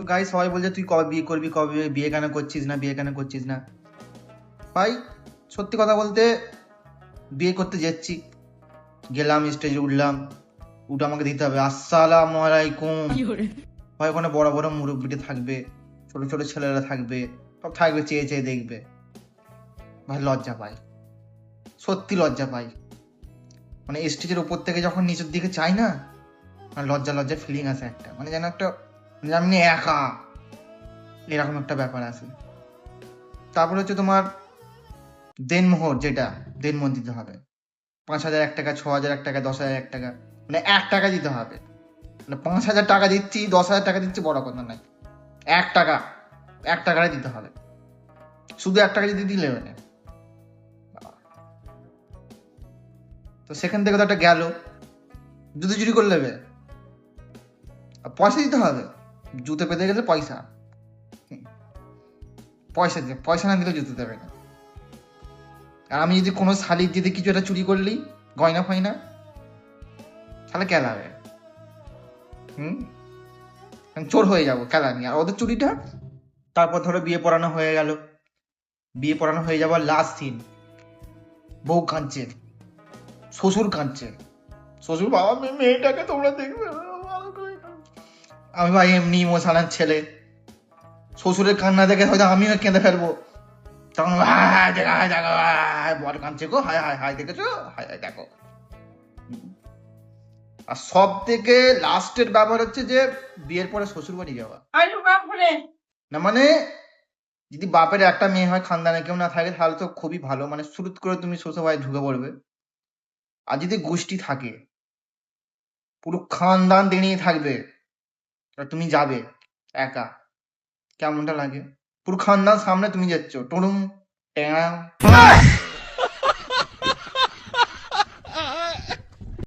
গাই সবাই বলছে তুই কবে বিয়ে করবি, কবে বিয়ে কেন করছিস না, বিয়ে কেন করছিস না। ভাই সত্যি কথা বলতে বিয়ে করতে যাচ্ছি, গেলাম স্টেজে উঠলাম, উঠে আমাকে দিতে হবে আসসালামু আলাইকুম। ভাই ওখানে বড় বড় মুরব্বিটা থাকবে, ছোট ছোট ছেলেরা থাকবে, সব থাকবে, চেয়ে চেয়ে দেখবে। ভাই লজ্জা পাই, সত্যি লজ্জা পাই। মানে স্টেজের উপর থেকে যখন নিচের দিকে চাই না, মানে লজ্জা লজ্জা ফিলিং আসে একটা, মানে যেন একটা, মানে আমি একা, এরকম একটা ব্যাপার আছে। তারপরে হচ্ছে তোমার দেনমোহর, যেটা দেনমোহর দিতে হবে 5,000 এক টাকা, 6,000 এক টাকা, 10,000 এক টাকা, মানে 1 টাকা দিতে হবে। মানে 5,000 টাকা দিচ্ছি, 10,000 টাকা দিচ্ছি, বড় কথা নাই, 1 টাকা, 1 টাকায় দিতে হবে। শুধু 1 টাকা যদি দিলে মানে, তো সেখান থেকে তো একটা গেল, জুতো চুরি করে নেবে, আর পয়সা দিতে হবে। জুতো পেতে গেলে পয়সা, পয়সা দিয়ে, পয়সা না দিলে জুতো দেবে না। আর আমি যদি কোনো শালির যদি কিছু একটা চুরি করলি, গয়না ফয়না, তাহলে কেলাবে, আমি চোর হয়ে যাবো কেলানি। আর ওদের চুরিটা, তারপর ধরো বিয়ে পড়ানো হয়ে গেল, বিয়ে পড়ানো হয়ে যাবার লাস্ট সিন, বউ কাঁদছে, শ্বশুর কাঁদছে, শ্বশুর বাবা মেয়েটাকে তোমরা দেখবে। আমি ভাই এমনি ইমোশনাল ছেলে, শ্বশুরের কান্না দেখে হয়তো আমিও কেঁদে ফেলবো। তখন হায় দেখো, হায় দেখো, হায় বর কাঁদছে গো, হায় হায় হায়, দেখেছো, হায় হায় দেখো। আর সব থেকে লাস্টের ব্যাপার হচ্ছে যে বিয়ের পরে শ্বশুর বাড়ি যাওয়া। না মানে যদি বাপের একটা মেয়ে হয়, খানদানে কেউ না থাকে, তাহলে তো খুবই ভালো, মানে শুরু করে তুমি শ্বশুর বাড়ি ঢুকে পড়বে। আর যদি গোষ্ঠী থাকে, পুরো খানদান দাঁড়িয়ে থাকবে, আর তুমি যাবে একা, কেমনটা লাগে? পুরো খানদান সামনে, তুমি যাচ্ছ টুরুম টেঁড়া।